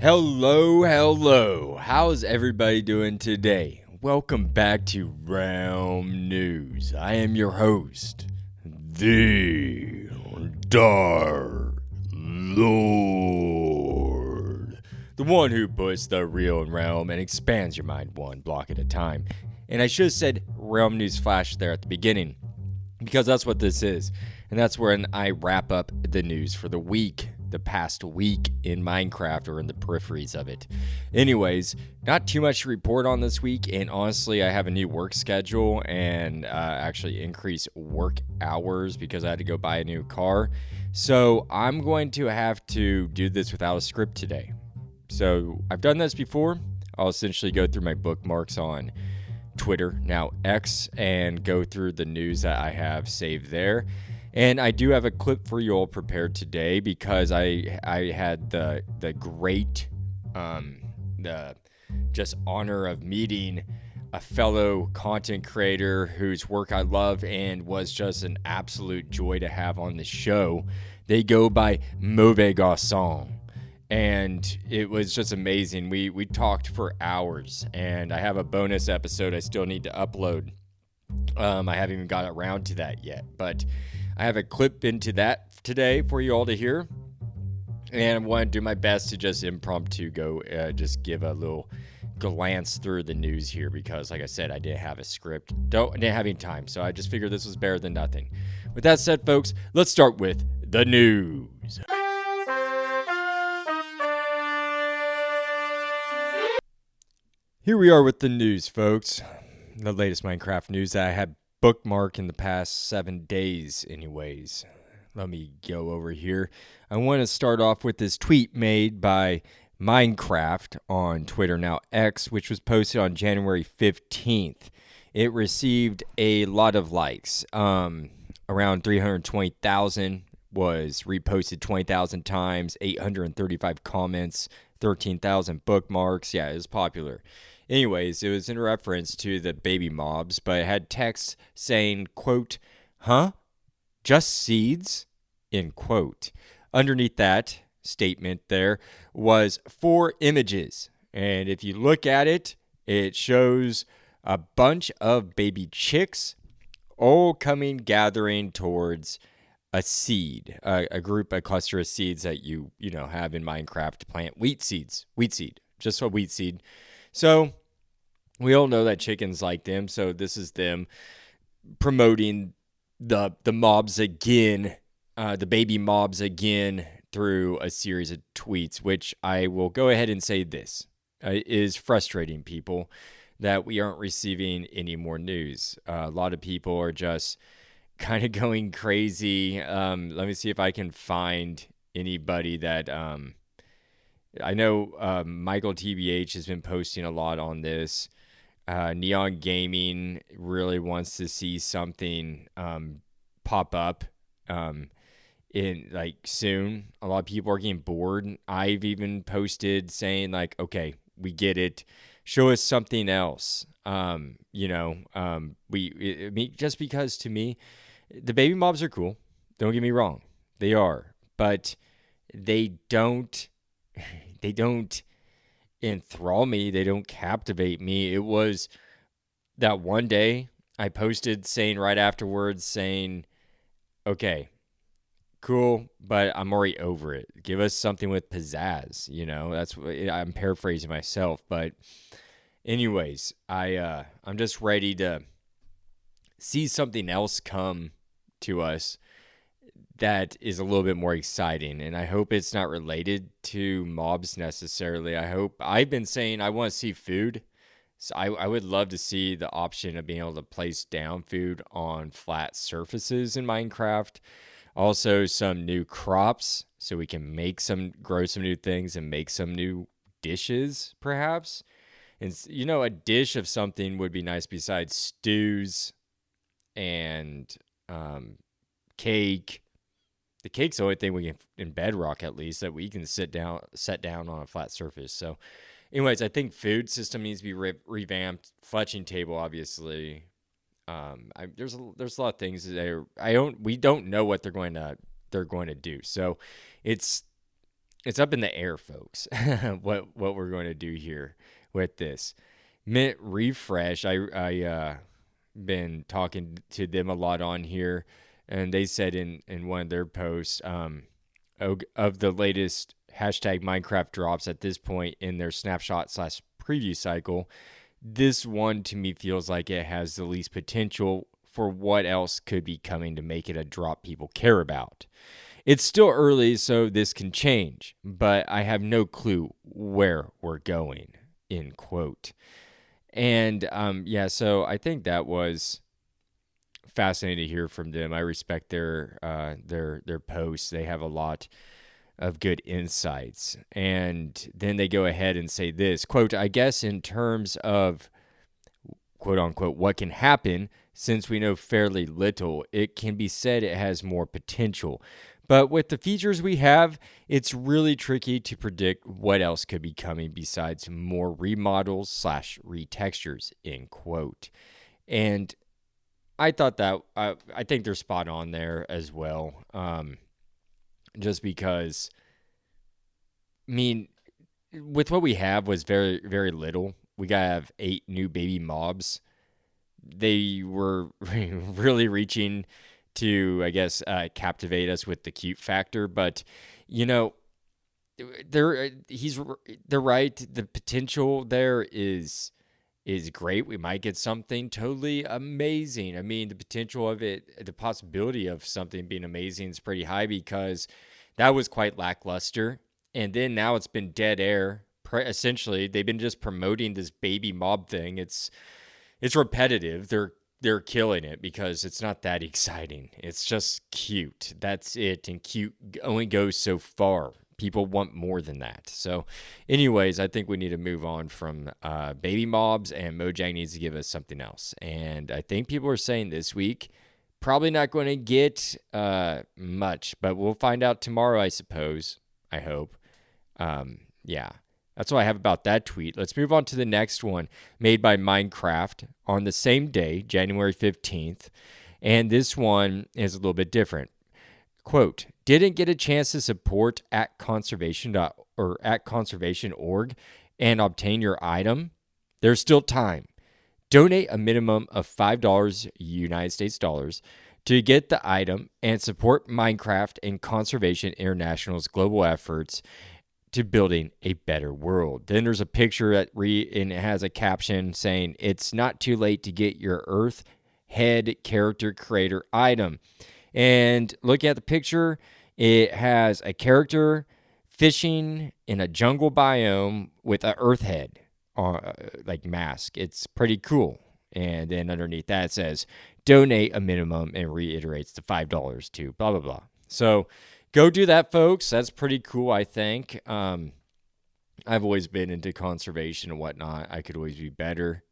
Hello. How's everybody doing today? Welcome back to Realm News. I am your host, the Dark Lord. The one who puts the real in Realm and expands your mind one block at a time. And I should have said Realm News Flash there at the beginning, because that's what this is. And that's when I wrap up the news for the week, the past week in Minecraft, or in the peripheries of it. Anyways, not too much to report on this week, and honestly, I have a new work schedule and actually increased work hours because I had to go buy a new car. So I'm going to have to do this without a script today. So I've done this before. I'll essentially go through my bookmarks on Twitter, now X, and go through the news that I have saved there. And I do have a clip for you all prepared today because I had the great the just honor of meeting a fellow content creator whose work I love and was just an absolute joy to have on the show. They go by Mauvais Garçon. And it was just amazing. We talked for hours, and I have a bonus episode I still need to upload. I haven't even got around to that yet, but I have a clip into that today for you all to hear. And I want to do my best to just impromptu go, just give a little glance through the news here because, like I said, I didn't have a script. I didn't have any time, so I just figured this was better than nothing. With that said, folks, let's start with the news. Here we are with the news, folks. The latest Minecraft news that I had bookmarked in the past 7 days anyways. Let me go over here. I want to start off with this tweet made by Minecraft on Twitter, now X, which was posted on January 15th. It received a lot of likes. Around 320,000 was reposted 20,000 times, 835 comments, 13,000 bookmarks. Yeah, it was popular. Anyways, it was in reference to the baby mobs, but it had text saying, quote, "Huh? Just seeds?" End quote. Underneath that statement there was 4 images. And if you look at it, it shows a bunch of baby chicks all gathering towards a seed, a cluster of seeds that you have in Minecraft to plant wheat seed, just a wheat seed. So we all know that chickens like them, so this is them promoting the mobs again, the baby mobs again through a series of tweets, which I will go ahead and say this is frustrating people that we aren't receiving any more news. A lot of people are just kind of going crazy. Let me see if I can find anybody that I know Michael TBH has been posting a lot on this. Neon Gaming really wants to see something pop up in like soon. A lot of people are getting bored. I've even posted saying like, okay, we get it. Show us something else. Just because to me, the baby mobs are cool. Don't get me wrong. They are, but they don't enthrall me. They don't captivate me. It was that one day I posted saying right afterwards saying, okay, cool, but I'm already over it. Give us something with pizzazz. That's what I'm paraphrasing myself. But anyways, I'm just ready to see something else come to us that is a little bit more exciting, and I hope it's not related to mobs necessarily. I've been saying I want to see food, so I would love to see the option of being able to place down food on flat surfaces in Minecraft. Also, some new crops so we can grow some new things and make some new dishes, perhaps. And a dish of something would be nice besides stews and cake. The cake's the only thing we can, in Bedrock at least, that we can set down on a flat surface. So, anyways, I think food system needs to be revamped. Fletching table, obviously. There's a lot of things that we don't know what they're going to do. So, it's it's up in the air, folks. what we're going to do here with this Mint Refresh. I been talking to them a lot on here, and they said in one of their posts of the latest hashtag Minecraft drops at this point in their snapshot/preview cycle, this one to me feels like it has the least potential for what else could be coming to make it a drop people care about. It's still early, so this can change, but I have no clue where we're going, end quote. And so I think that was fascinating to hear from them. I respect their posts. They have a lot of good insights. And then they go ahead and say this, quote, I guess in terms of, quote unquote, what can happen, since we know fairly little, it can be said it has more potential. But with the features we have, it's really tricky to predict what else could be coming besides more remodels/retextures, end quote. And I thought that, I think they're spot on there as well. Just because, I mean, with what we have was very, very little. We got to have 8 new baby mobs. They were really reaching to, I guess, captivate us with the cute factor. But, they're right. The potential there is great. We might get something totally amazing. I mean, the potential of it, the possibility of something being amazing is pretty high because that was quite lackluster. And then now it's been dead air. Essentially, they've been just promoting this baby mob thing. It's repetitive. They're killing it because it's not that exciting. It's just cute. That's it. And cute only goes so far. People want more than that. So anyways, I think we need to move on from baby mobs, and Mojang needs to give us something else. And I think people are saying this week, probably not going to get much, but we'll find out tomorrow, I suppose. I hope. That's all I have about that tweet. Let's move on to the next one, made by Minecraft on the same day, January 15th. And this one is a little bit different. Quote, didn't get a chance to support at conservation.org and obtain your item? There's still time. Donate a minimum of $5 United States dollars to get the item and support Minecraft and Conservation International's global efforts to building a better world. Then there's a picture and it has a caption saying, it's not too late to get your Earth Head character creator item. And looking at the picture, it has a character fishing in a jungle biome with an Earth Head mask. It's pretty cool. And then underneath that it says, donate a minimum, and reiterates the $5 to blah, blah, blah. So go do that, folks. That's pretty cool, I think. I've always been into conservation and whatnot. I could always be better.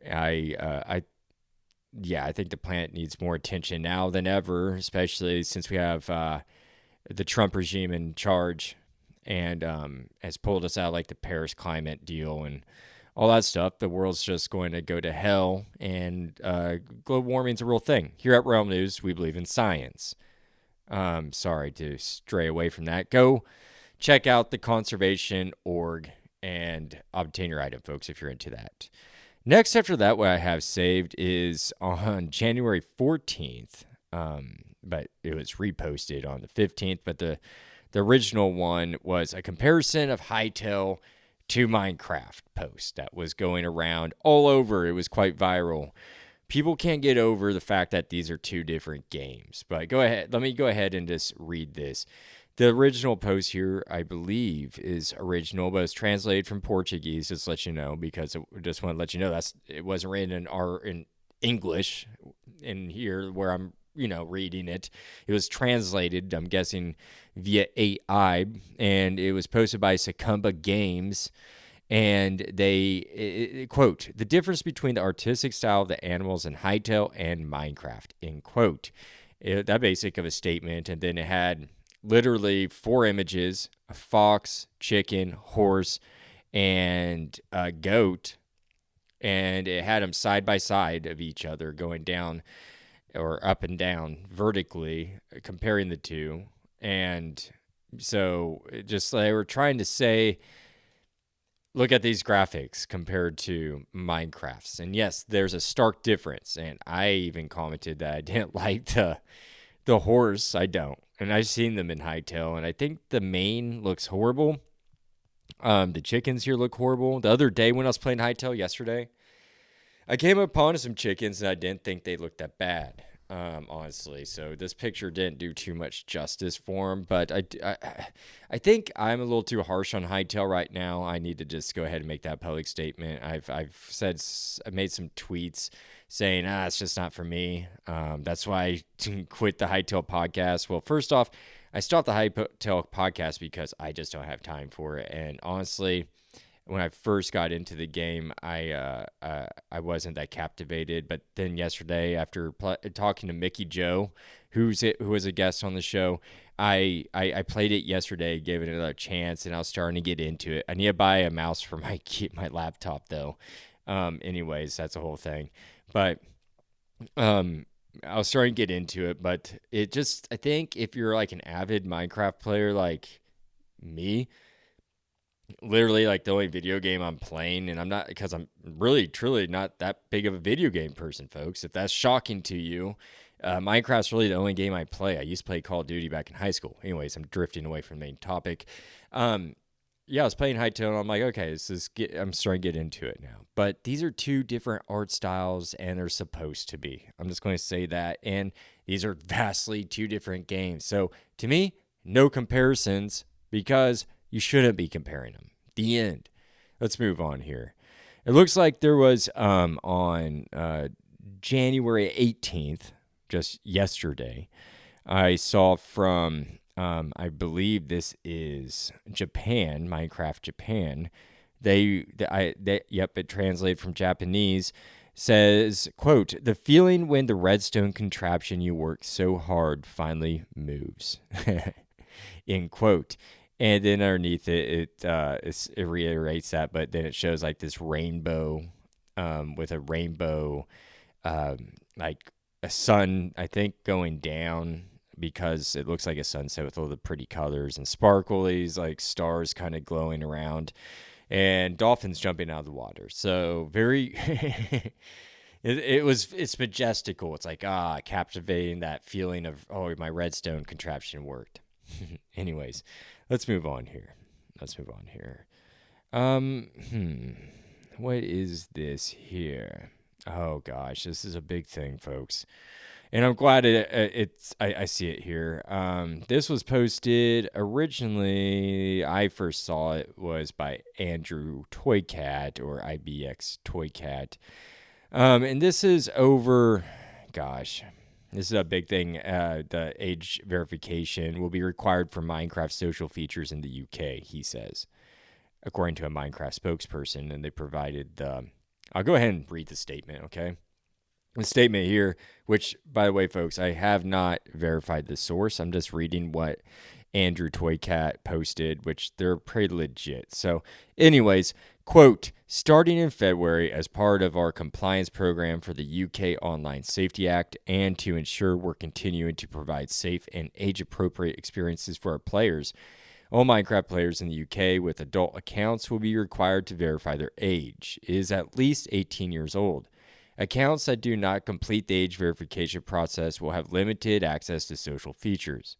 I think the planet needs more attention now than ever, especially since we have the Trump regime in charge and has pulled us out like the Paris climate deal and all that stuff. The world's just going to go to hell, and global warming's a real thing. Here at Realm News, we believe in science. Sorry to stray away from that. Go check out the conservation.org and obtain your item, folks, if you're into that. Next after that, what I have saved is on January 14th, but it was reposted on the 15th. But the original one was a comparison of Hytale to Minecraft post that was going around all over. It was quite viral. People can't get over the fact that these are two different games. But go ahead. Let me go ahead and just read this. The original post here, I believe, is original, but it's translated from Portuguese. Just to let you know, because I just want to let you know it wasn't written in English in here where I'm reading it. It was translated, I'm guessing, via AI, and it was posted by Succumba Games. And they, quote, the difference between the artistic style of the animals in Hytale and Minecraft, end quote. That basic of a statement. And then it had literally 4 images: a fox, chicken, horse, and a goat. And it had them side by side of each other, going down or up and down vertically, comparing the two. And So just like we're trying to say, look at these graphics compared to Minecraft's. And yes, there's a stark difference. And I even commented that I didn't like the horse. I don't. And I've seen them in Hightail, and I think the mane looks horrible. The chickens here look horrible. The other day when I was playing Hightail yesterday, I came upon some chickens and I didn't think they looked that bad, honestly. So this picture didn't do too much justice for them. But I think I'm a little too harsh on Hightail right now. I need to just go ahead and make that public statement. I've made some tweets saying, it's just not for me. That's why I quit the Hightail podcast. Well, first off, I stopped the Hightail podcast because I just don't have time for it. And honestly, when I first got into the game, I wasn't that captivated. But then yesterday, after talking to Mickey Joe, who was a guest on the show, I played it yesterday, gave it another chance, and I was starting to get into it. I need to buy a mouse for my laptop, though. Anyways, that's a whole thing. But I was starting to get into it, but it just, I think if you're like an avid Minecraft player like me, literally like the only video game I'm playing, and I'm not, because I'm really truly not that big of a video game person, folks. If that's shocking to you, Minecraft's really the only game I play. I used to play Call of Duty back in high school. Anyways, I'm drifting away from the main topic. Yeah, I was playing Hightail, and I'm like, okay, I'm starting to get into it now. But these are two different art styles, and they're supposed to be. I'm just going to say that. And these are vastly two different games. So to me, no comparisons, because you shouldn't be comparing them. The end. Let's move on here. It looks like there was on January 18th, just yesterday, I saw from I believe this is Japan, Minecraft Japan. It translated from Japanese. Says, quote, "The feeling when the redstone contraption you worked so hard finally moves." End quote. And then underneath it reiterates that, but then it shows like this rainbow, with a rainbow, like a sun, I think, going down, because it looks like a sunset with all the pretty colors and sparklies, like stars kind of glowing around, and dolphins jumping out of the water. So very, it's majestical. It's like, captivating, that feeling of, oh, my redstone contraption worked. Anyways, let's move on here. What is this here? Oh gosh, this is a big thing, folks. And I'm glad I see it here. This was posted originally. I first saw it was by Andrew Toycat, or IBX Toycat. And this is over, gosh, this is a big thing. The age verification will be required for Minecraft social features in the UK, he says, according to a Minecraft spokesperson. And they provided the, I'll go ahead and read the statement, okay? The statement here, which, by the way, folks, I have not verified the source. I'm just reading what Andrew Toycat posted, which they're pretty legit. So, anyways, quote, "Starting in February as part of our compliance program for the UK Online Safety Act, and to ensure we're continuing to provide safe and age-appropriate experiences for our players, all Minecraft players in the UK with adult accounts will be required to verify their age is at least 18 years old. Accounts that do not complete the age verification process will have limited access to social features.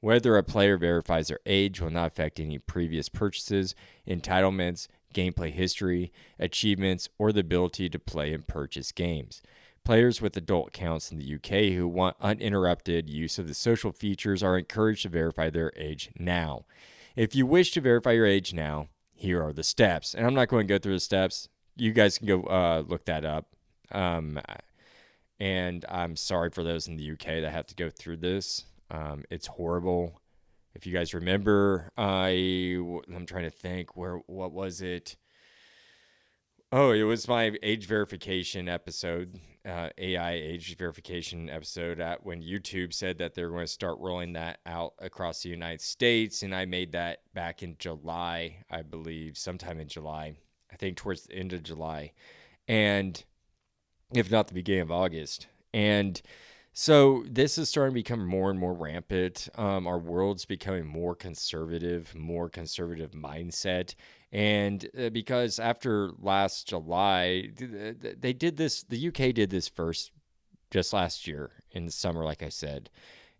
Whether a player verifies their age will not affect any previous purchases, entitlements, gameplay history, achievements, or the ability to play and purchase games. Players with adult accounts in the UK who want uninterrupted use of the social features are encouraged to verify their age now. If you wish to verify your age now, here are the steps." And I'm not going to go through the steps. You guys can go look that up. And I'm sorry for those in the UK that have to go through this. It's horrible. If you guys remember, I'm trying to think, what was it? Oh, it was my age verification episode, AI age verification episode, when YouTube said that they're going to start rolling that out across the United States. And I made that back in July, I believe, sometime in July, I think towards the end of July. And if not the beginning of August. And So this is starting to become more and more rampant. Our world's becoming more conservative mindset. And because after last July, they did this, the UK did this first just last year in the summer, like I said.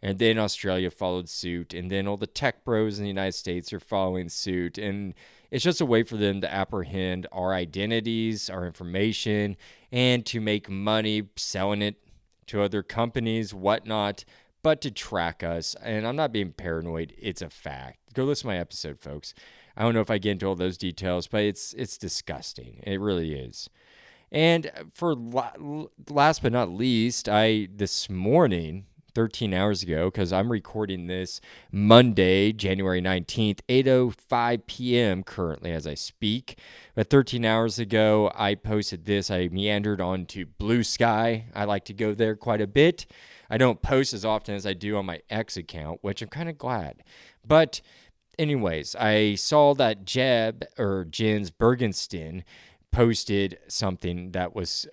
And then Australia followed suit. And then all the tech bros in the United States are following suit. And it's just a way for them to apprehend our identities, our information, and to make money selling it to other companies, whatnot, but to track us. And I'm not being paranoid. It's a fact. Go listen to my episode, folks. I don't know if I get into all those details, but it's disgusting. It really is. And for last but not least, this morning, 13 hours ago, because I'm recording this Monday, January 19th, 8:05 p.m. currently as I speak. But 13 hours ago, I posted this. I meandered onto Blue Sky. I like to go there quite a bit. I don't post as often as I do on my X account, which I'm kind of glad. But anyways, I saw that Jens Bergensten posted something that was,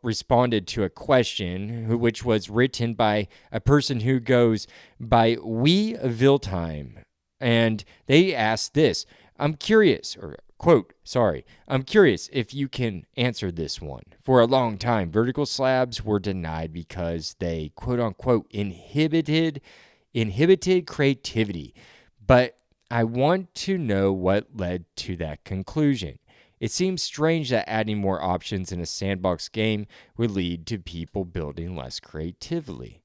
responded to a question which was written by a person who goes by Wildtime. And they asked this, I'm curious if you can answer this one. For a long time, vertical slabs were denied because they, quote unquote, inhibited creativity. But I want to know what led to that conclusion. It seems strange that adding more options in a sandbox game would lead to people building less creatively.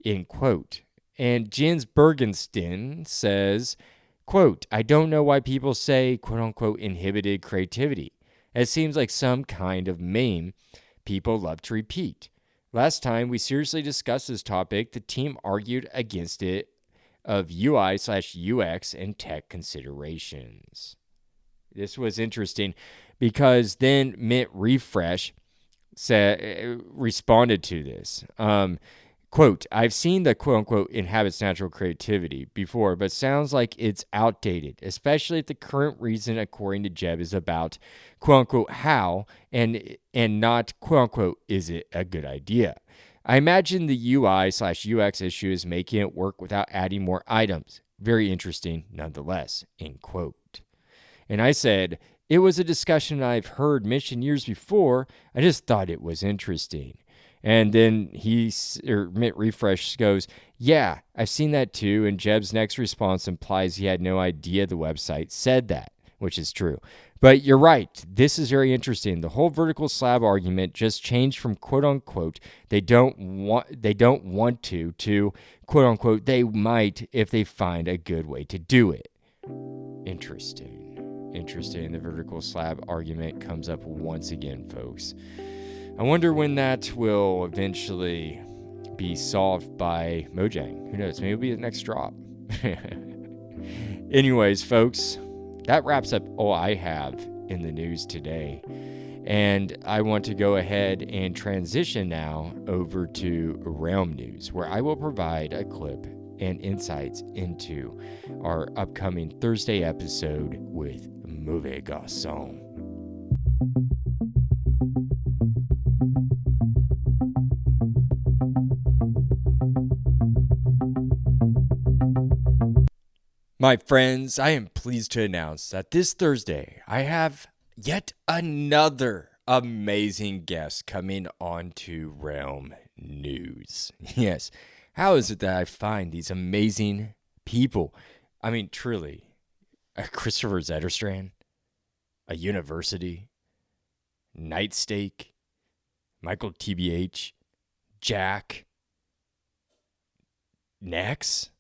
End quote. And Jens Bergensten says, quote, I don't know why people say, quote unquote, inhibited creativity. It seems like some kind of meme people love to repeat. Last time we seriously discussed this topic, the team argued against it of UI/UX and tech considerations. This was interesting because then Mint Refresh responded to this. Quote, I've seen the quote-unquote inhabits natural creativity before, but sounds like it's outdated, especially if the current reason, according to Jeb, is about quote-unquote how and not quote-unquote is it a good idea. I imagine the UI/UX issue is making it work without adding more items. Very interesting nonetheless, end quote. And I said, it was a discussion I've heard mentioned years before. I just thought it was interesting. And then Mint Refresh goes, yeah, I've seen that too. And Jeb's next response implies he had no idea the website said that, which is true. But you're right. This is very interesting. The whole vertical slab argument just changed from quote unquote they don't want to quote unquote they might if they find a good way to do it. Interesting. The vertical slab argument comes up once again, folks. I wonder when that will eventually be solved by Mojang. Who knows? Maybe it'll be the next drop. Anyways, folks, that wraps up all I have in the news today. And I want to go ahead and transition now over to Realm News, where I will provide a clip and insights into our upcoming Thursday episode with Mauvais Garçon. My friends, I am pleased to announce that this Thursday I have yet another amazing guest coming on to Realm News. Yes, how is it that I find these amazing people? I mean, truly, a Christopher Zetterstrand, a University, Nightstake, Michael TBH, Jack, Nex.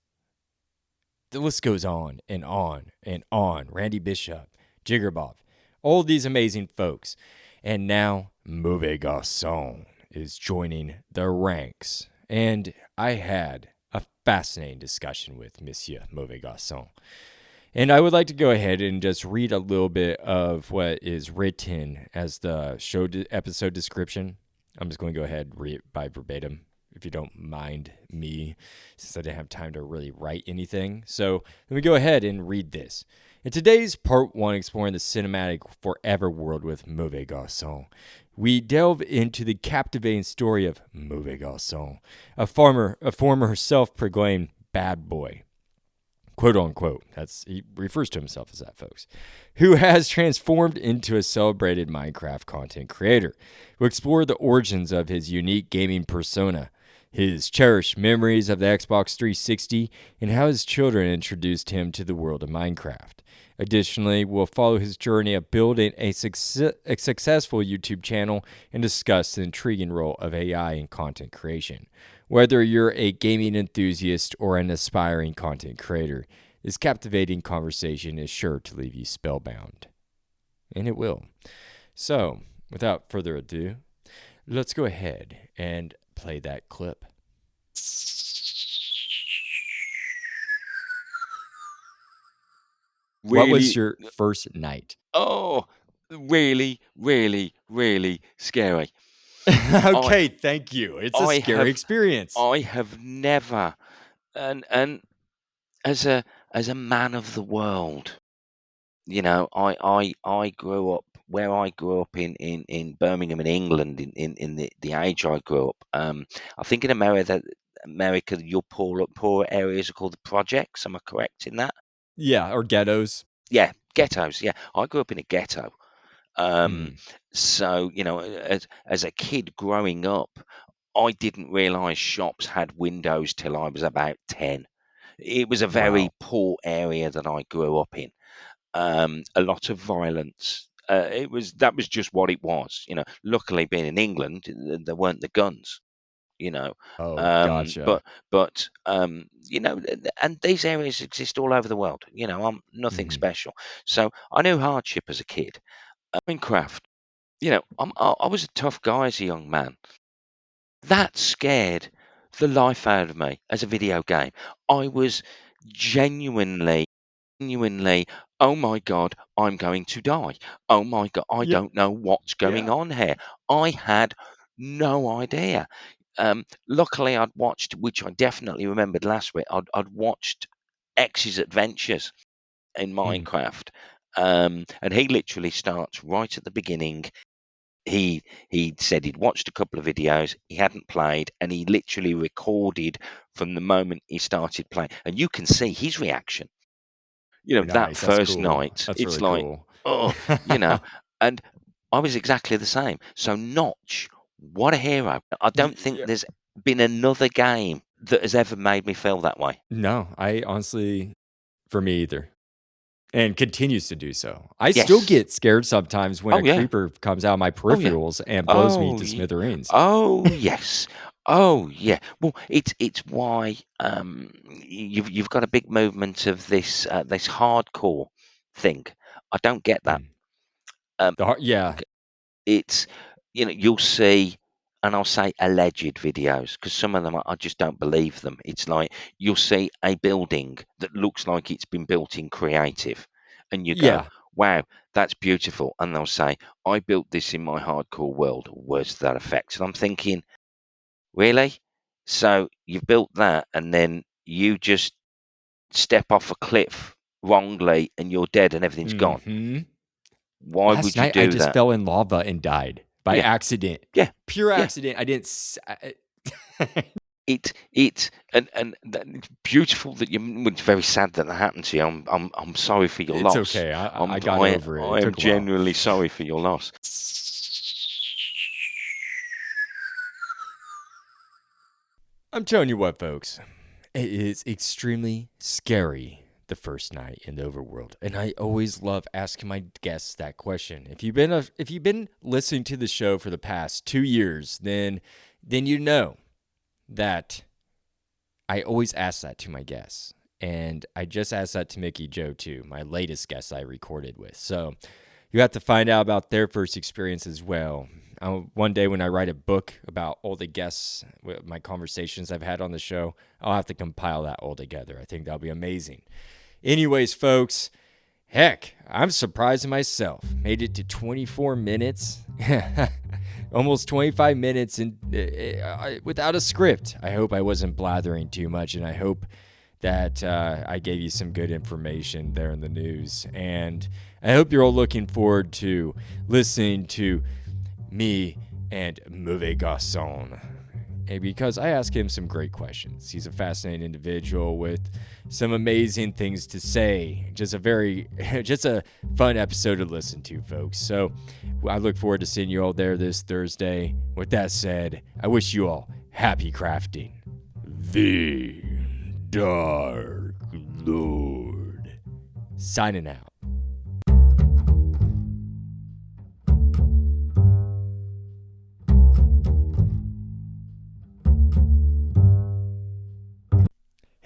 The list goes on and on and on. Randy Bishop, Jiggerbob, all these amazing folks. And now Mauvais Garçon is joining the ranks. And I had a fascinating discussion with Monsieur Mauvais Garçon. And I would like to go ahead and just read a little bit of what is written as the episode description. I'm just going to go ahead and read it by verbatim, if you don't mind me, since I didn't have time to really write anything. So let me go ahead and read this. In today's part 1, exploring the cinematic forever world with Mauvais Garçon, we delve into the captivating story of Mauvais Garçon, a former self-proclaimed bad boy, quote unquote. He refers to himself as that, folks, who has transformed into a celebrated Minecraft content creator. We'll explore the origins of his unique gaming persona, his cherished memories of the Xbox 360, and how his children introduced him to the world of Minecraft. Additionally, we'll follow his journey of building a successful YouTube channel and discuss the intriguing role of AI in content creation. Whether you're a gaming enthusiast or an aspiring content creator, this captivating conversation is sure to leave you spellbound. And it will. So, without further ado, let's go ahead and play that clip. What was your first night? Oh, really, really, really scary. Okay, thank you. It's a scary experience. I have never, and as a man of the world, you know, I grew up where I grew up in Birmingham in England in the age I grew up. I think in America your poor areas are called the projects. Am I correct in that? Yeah, or ghettos. Yeah, ghettos. Yeah, I grew up in a ghetto. So, you know, as a kid growing up, I didn't realise shops had windows till I was about 10. It was a very poor area that I grew up in. A lot of violence. That was just what it was. You know, luckily being in England, there weren't the guns. You know, Gotcha. but you know, and these areas exist all over the world. You know, I'm nothing special, so I knew hardship as a kid. Minecraft, you know, I was a tough guy as a young man. That scared the life out of me as a video game. I was genuinely, oh my God, I'm going to die. Oh my God, I don't know what's going on here. I had no idea. Luckily, I'd watched, which I definitely remembered last week, I'd watched X's Adventures in Minecraft. And he literally starts right at the beginning. He said he'd watched a couple of videos, he hadn't played, and he literally recorded from the moment he started playing. And you can see his reaction. You know, that first night, it's really like, cool. oh, you know, and I was exactly the same. So Notch, what a hero. I don't think there's been another game that has ever made me feel that way. No, I honestly, for me either. And continues to do so. I still get scared sometimes when a creeper comes out of my peripherals and blows me to smithereens. Oh yes. Oh yeah. Well, it's why you've got a big movement of this this hardcore thing. I don't get that. It's, you know, you'll see, and I'll say alleged videos because some of them I just don't believe them. It's like you'll see a building that looks like it's been built in creative, and you go, wow, that's beautiful. And they'll say, I built this in my hardcore world. Where's that effect? And I'm thinking, really? So you've built that, and then you just step off a cliff wrongly, and you're dead, and everything's gone. Why would you do that? I just fell in lava and died by accident. Yeah, pure accident. I didn't. It's it's beautiful that you. It's very sad that happened to you. I'm sorry for your loss. It's okay. I got over it. I am genuinely sorry for your loss. I'm telling you what, folks, it is extremely scary the first night in the overworld, and I always love asking my guests that question. If you've been listening to the show for the past 2 years, then you know that I always ask that to my guests, and I just asked that to Mickey Joe too, my latest guest I recorded with. So you have to find out about their first experience as well. One day when I write a book about all the guests, my conversations I've had on the show, I'll have to compile that all together. I think that'll be amazing. Anyways, folks, heck, I'm surprised myself. Made it to 24 minutes, almost 25 minutes without a script. I hope I wasn't blathering too much, and I hope that I gave you some good information there in the news. And I hope you're all looking forward to listening to me and Mauvais Garçon. And because I ask him some great questions. He's a fascinating individual with some amazing things to say. Just a fun episode to listen to, folks. So I look forward to seeing you all there this Thursday. With that said, I wish you all happy crafting. The Dark Lord. Signing out.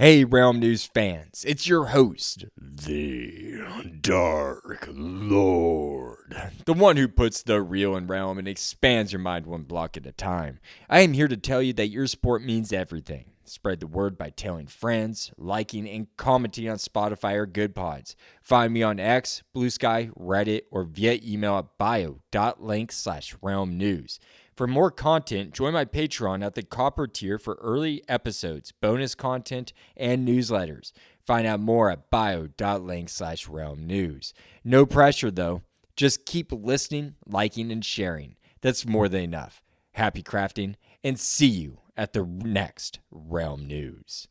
Hey, Realm News fans, it's your host, the Dark Lord, the one who puts the real in Realm and expands your mind one block at a time. I am here to tell you that your support means everything. Spread the word by telling friends, liking, and commenting on Spotify or Good Pods. Find me on X, Blue Sky, Reddit, or via email at bio.link/realmnews. For more content, join my Patreon at the Copper tier for early episodes, bonus content, and newsletters. Find out more at bio.link/realmnews. No pressure, though. Just keep listening, liking, and sharing. That's more than enough. Happy crafting, and see you at the next Realm News.